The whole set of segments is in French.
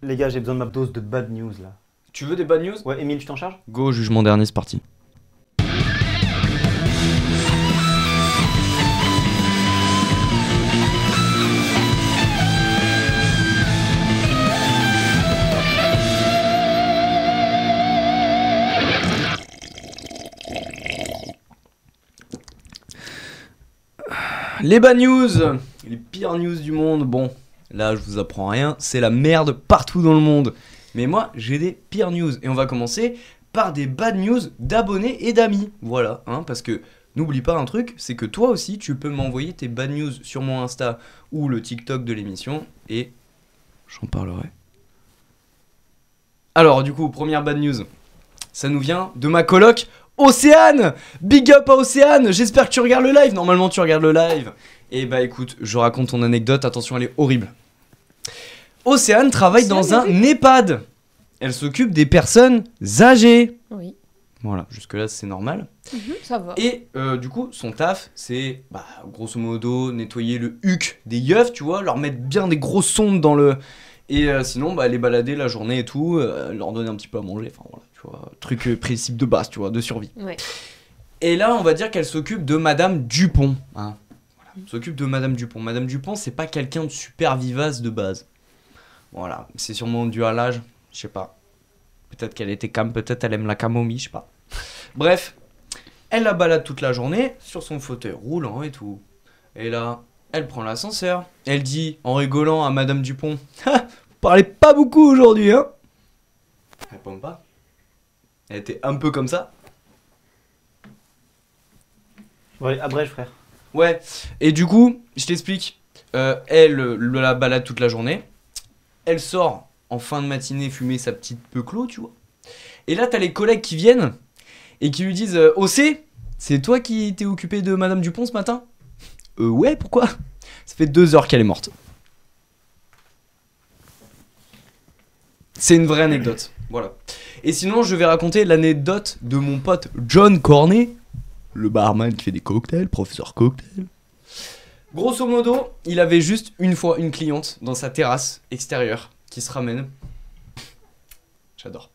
Les gars, j'ai besoin de ma dose de bad news là. Tu veux des bad news? Ouais, Emile, tu t'en charges? Go, jugement dernier, c'est parti. Les bad news, les pires news du monde. Bon, là je vous apprends rien, c'est la merde partout dans le monde. Mais moi j'ai des pires news. Et on va commencer par des bad news d'abonnés et d'amis. Voilà, hein, parce que n'oublie pas un truc, c'est que toi aussi tu peux m'envoyer tes bad news sur mon Insta ou le TikTok de l'émission et j'en parlerai. Alors du coup, première bad news, ça nous vient de ma coloc Océane. Big up à Océane, j'espère que tu regardes le live. Normalement tu regardes le live. Et bah écoute, je raconte ton anecdote, attention elle est horrible. Océane travaille dans un EHPAD. Elle s'occupe des personnes âgées. Oui. Voilà, jusque là c'est normal. Ça va. Et du coup son taf c'est grosso modo nettoyer le huc des yeufs, tu vois, leur mettre bien des grosses sondes dans le... Et sinon les balader la journée et tout, leur donner un petit peu à manger, enfin voilà. Tu vois, truc principe de base, tu vois, de survie. Ouais. Et là, on va dire qu'elle s'occupe de Madame Dupont. Hein. Voilà. Elle s'occupe de Madame Dupont. Madame Dupont, c'est pas quelqu'un de super vivace de base. Voilà, c'est sûrement dû à l'âge, je sais pas. Peut-être qu'elle était calme, peut-être elle aime la camomille, je sais pas. Bref, elle la balade toute la journée sur son fauteuil roulant et tout. Et là, elle prend l'ascenseur. Elle dit, en rigolant à Madame Dupont, « Ah, vous parlez pas beaucoup aujourd'hui, hein ?» Elle répond pas. Elle était un peu comme ça. Ouais, abrège, frère. Ouais, et du coup, je t'explique. Elle la balade toute la journée. Elle sort en fin de matinée fumer sa petite peuclo, tu vois. Et là, t'as les collègues qui viennent et qui lui disent OC, c'est toi qui t'es occupé de Madame Dupont ce matin? Ouais, pourquoi? Ça fait 2 heures qu'elle est morte. C'est une vraie anecdote. Voilà. Et sinon, je vais raconter l'anecdote de mon pote John Cornet, le barman qui fait des cocktails, professeur cocktail. Grosso modo, il avait juste une fois une cliente dans sa terrasse extérieure qui se ramène. J'adore.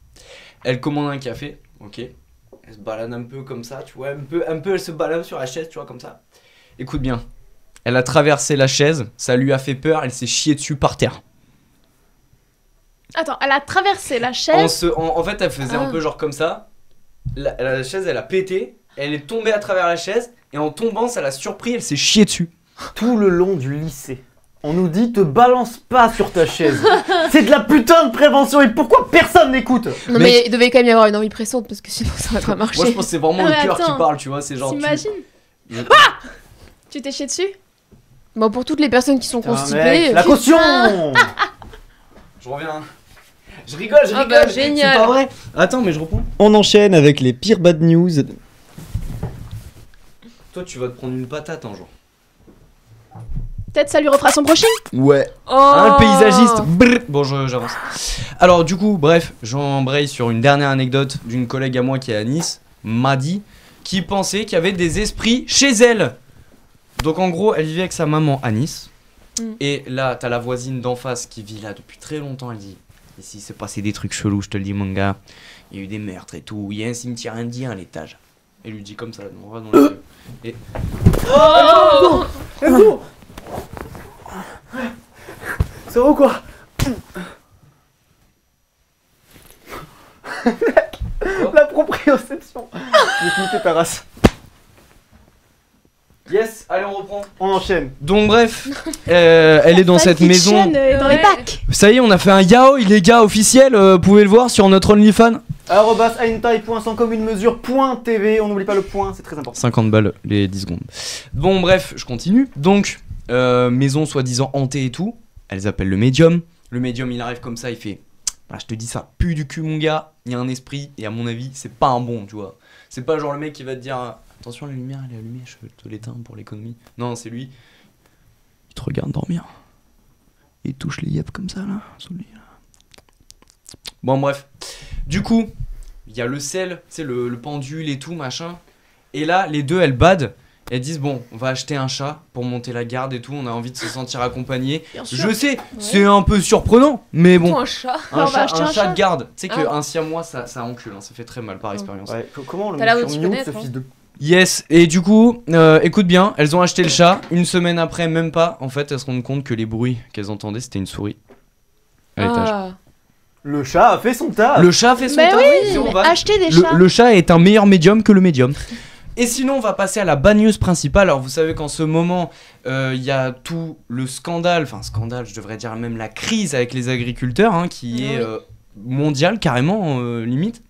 Elle commande un café, ok. Elle se balade un peu comme ça, tu vois, un peu elle se balade sur la chaise, tu vois, comme ça. Écoute bien. Elle a traversé la chaise, ça lui a fait peur, elle s'est chiée dessus par terre. Attends, elle a traversé la chaise. En fait, elle faisait un peu genre comme ça. La chaise, elle a pété. Elle est tombée à travers la chaise. Et en tombant, ça l'a surpris. Elle s'est chiée dessus. Tout le long du lycée, on nous dit te balance pas sur ta chaise. C'est de la putain de prévention et pourquoi personne n'écoute? Non mais il devait quand même y avoir une envie pressante parce que sinon ça va pas marcher. Moi, je pense que c'est vraiment Ah, le cœur qui attends. parle, tu vois. C'est genre. T'imagines Tu t'es chié dessus? Bon, pour toutes les personnes qui sont Putain, constipées... mec, la caution. Je reviens. Je rigole, je Ah rigole. bah, génial. C'est pas vrai. Attends, mais je reprends. On enchaîne avec les pires bad news. Toi, tu vas te prendre une patate un jour. Peut-être ça lui refera son prochain. Ouais. Oh Hein, le paysagiste. Brrr. Bon, j'avance. Alors, du coup, bref, j'embraye sur une dernière anecdote d'une collègue à moi qui est à Nice, Madi, qui pensait qu'il y avait des esprits chez elle. Donc, en gros, elle vivait avec sa maman à Nice. Et là, t'as la voisine d'en face qui vit là depuis très longtemps. Elle dit: ici, s'est passé des trucs chelous, je te le dis, mon gars. Il y a eu des meurtres et tout. Il y a un cimetière indien à l'étage. Elle lui dit comme ça, on va dans les yeux. Et. Oh ça va ou quoi? La proprioception. J'ai niqué ta race. Yes, allez, on reprend. On enchaîne. Donc, bref, elle est dans cette maison. Dans les bacs. Ça y est, on a fait un yaoi, les gars, officiel. Vous pouvez le voir sur notre OnlyFans. @aintai.sanscommuneMesure.tv. On n'oublie pas le point, c'est très important. 50 balles les 10 secondes. Bon, bref, je continue. Donc, maison soi-disant hantée et tout. Elles appellent le médium. Le médium, il arrive comme ça, il fait: bah, je te dis ça, pue du cul, mon gars. Il y a un esprit, et à mon avis, c'est pas un bon, tu vois. C'est pas genre le mec qui va te dire: attention, la lumière, elle est allumée, je te l'éteins pour l'économie. Non, c'est lui. Il te regarde dormir. Il touche les yeux comme ça, là, sous le lit, là. Bon, bref. Du coup, il y a le sel, tu sais, le pendule et tout, machin. Et là, les deux, elles badent. Elles disent bon, on va acheter un chat pour monter la garde et tout, on a envie de se sentir accompagné. Bien sûr. Je sais, c'est un peu surprenant, mais bon. Un chat. Un On va acheter un chat chat. de garde. Tu sais Ah. qu'un siamois, ça encule, hein, ça fait très mal par expérience. Ouais, comment le T'as l'air de met sur t'y mute, connaître, ce hein. fils de... Yes, et du coup, écoute bien, elles ont acheté le chat. Une semaine après, même pas, en fait, elles se rendent compte que les bruits qu'elles entendaient, c'était une souris. À l'étage. Ah. Le chat a fait son taf. Le chat fait son Mais taf. oui, et on mais va- acheter des chats. Le chat est un meilleur médium que le médium. Et sinon, on va passer à la bad news principale. Alors, vous savez qu'en ce moment, il y a tout le scandale, enfin scandale, je devrais dire même la crise avec les agriculteurs, hein, qui Oui. est mondiale carrément, limite.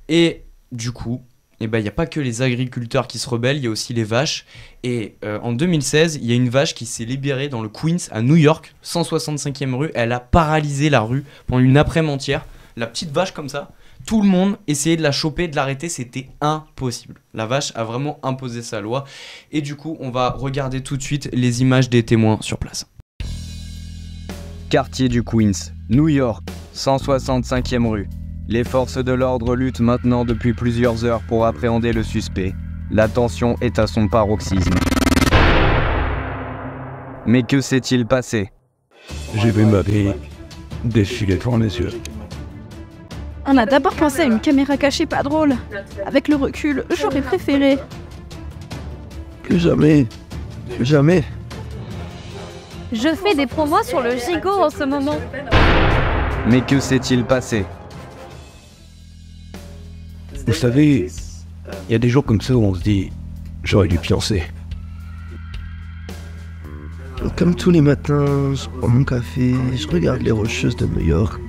Et du coup, il n'y a pas que les agriculteurs qui se rebellent, il y a aussi les vaches. Et en 2016, il y a une vache qui s'est libérée dans le Queens, à New York, 165e rue. Elle a paralysé la rue pendant une après-midi entière. La petite vache comme ça. Tout le monde essayait de la choper, de l'arrêter, c'était impossible. La vache a vraiment imposé sa loi. Et du coup, on va regarder tout de suite les images des témoins sur place. Quartier du Queens, New York, 165e rue. Les forces de l'ordre luttent maintenant depuis plusieurs heures pour appréhender le suspect. La tension est à son paroxysme. Mais que s'est-il passé ? J'ai vu ma vie défiler devant les yeux. On a d'abord pensé à une caméra cachée pas drôle. Avec le recul, j'aurais préféré. Plus jamais. Plus jamais. Je fais des promos sur le gigot en ce moment. Mais que s'est-il passé ? Vous savez, il y a des jours comme ça où on se dit j'aurais dû pioncer. Comme tous les matins, je prends mon café, je regarde les rocheuses de New York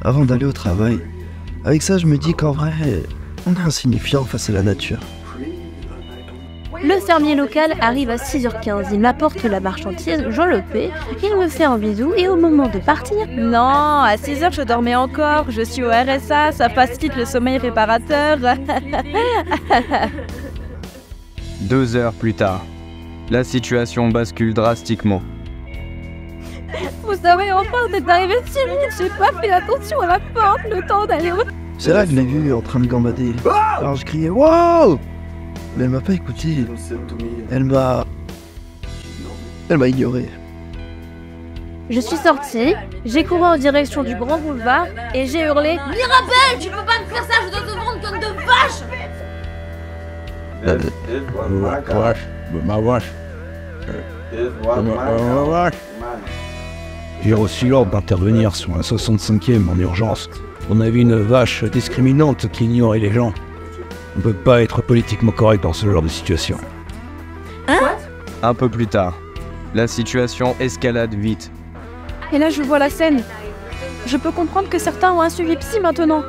avant d'aller au travail. Avec ça, je me dis qu'en vrai, on est insignifiant face à la nature. Le fermier local arrive à 6h15. Il m'apporte la marchandise, je le paie, il me fait un bisou et au moment de partir... Non, à 6h je dormais encore, je suis au RSA, ça facilite le sommeil réparateur. 2 heures plus tard, la situation bascule drastiquement. Vous savez, enfin, c'est arrivé si vite, j'ai pas fait attention à la porte, le temps d'aller au... C'est là que je l'ai vue en train de gambader. Alors je criais « Wow !» Mais elle m'a pas écouté. Elle m'a ignoré. Je suis sortie, j'ai couru en direction du grand boulevard et j'ai hurlé « Mirabelle, tu peux pas me faire ça, je dois te vendre comme de vache !» Ma vache. Ma vache. J'ai reçu l'ordre d'intervenir sur un 65e en urgence. On avait une vache discriminante qui ignorait les gens. On peut pas être politiquement correct dans ce genre de situation. Un peu plus tard, la situation escalade vite. Et là, je vois la scène. Je peux comprendre que certains ont un suivi psy maintenant.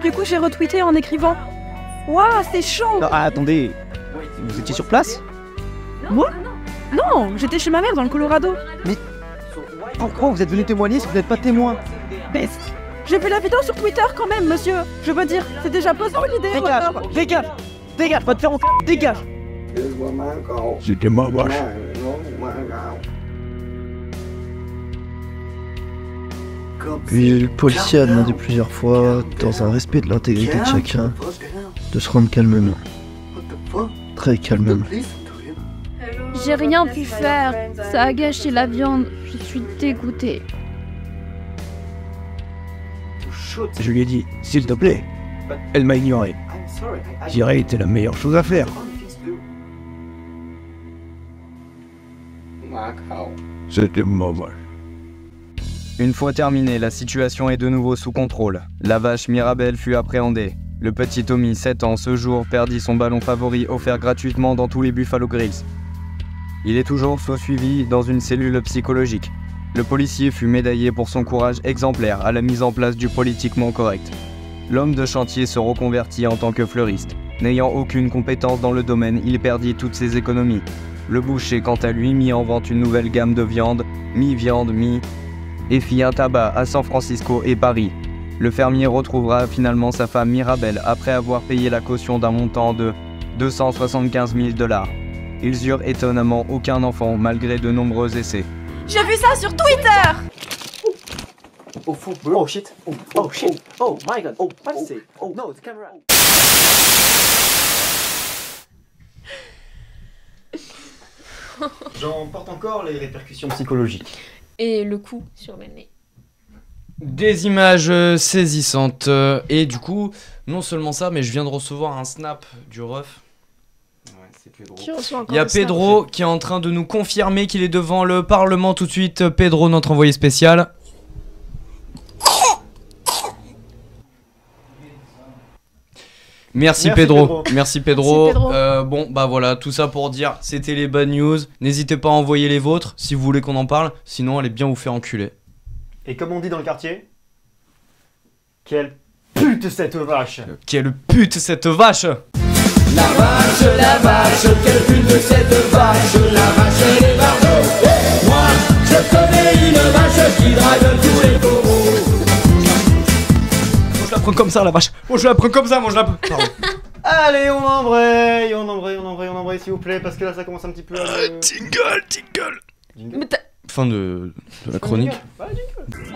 Du coup, j'ai retweeté en écrivant « Waouh, c'est chaud !» Non, attendez, vous étiez sur place? Moi? Non, j'étais chez ma mère dans le Colorado. Pourquoi vous êtes venu témoigner si vous n'êtes pas témoin? Mais j'ai fait la vidéo sur Twitter quand même, monsieur. Je veux dire, c'est déjà posant l'idée. Dégage, pas te faire dégage. C'était ma vache. Puis le policier a demandé plusieurs fois, dans un respect de l'intégrité de chacun, de se rendre calmement. Très calmement. J'ai rien pu faire, ça a gâché la viande, je suis dégoûtée. Je lui ai dit, s'il te plaît. Elle m'a ignoré. Tirer était la meilleure chose à faire. C'était ma vache. Une fois terminée, la situation est de nouveau sous contrôle. La vache Mirabelle fut appréhendée. Le petit Tommy, 7 ans, ce jour, perdit son ballon favori offert gratuitement dans tous les Buffalo Grills. Il est toujours sous suivi dans une cellule psychologique. Le policier fut médaillé pour son courage exemplaire à la mise en place du politiquement correct. L'homme de chantier se reconvertit en tant que fleuriste. N'ayant aucune compétence dans le domaine, il perdit toutes ses économies. Le boucher, quant à lui, mit en vente une nouvelle gamme de viande, mi-viande, et fit un tabac à San Francisco et Paris. Le fermier retrouvera finalement sa femme Mirabelle après avoir payé la caution d'un montant de 275 000 $. Ils eurent étonnamment aucun enfant malgré de nombreux essais. J'ai vu ça sur Twitter. Oh, fou. Oh shit. Oh shit. Oh my god. Oh, what is it? Oh no, the camera. J'en porte encore les répercussions psychologiques. Et le coup sur le nez. Des images saisissantes. Et du coup, non seulement ça, mais je viens de recevoir un snap du ref. Ouais, c'est Pedro. Qui reçoit encore Il y a des snaps Pedro qui est en train de nous confirmer qu'il est devant le Parlement tout de suite. Pedro, notre envoyé spécial. Merci Pedro. Merci Pedro. Merci, Pedro. Bon, bah voilà, tout ça pour dire, c'était les bad news. N'hésitez pas à envoyer les vôtres si vous voulez qu'on en parle. Sinon, allez bien vous faire enculer. Et comme on dit dans le quartier, quelle pute cette vache! Quelle pute cette vache! La vache, quelle pute de cette vache! La vache, elle est barjo! Moi, je connais une vache qui drive tous les taureaux! Moi je la prends comme ça la vache! Moi je la prends comme ça, moi je la prends... Pardon. Allez, on embraye, s'il vous plaît, parce que là ça commence un petit peu à... Tingle. Jingle. Mais t'as- Fin de la chronique. Ouais, jingle.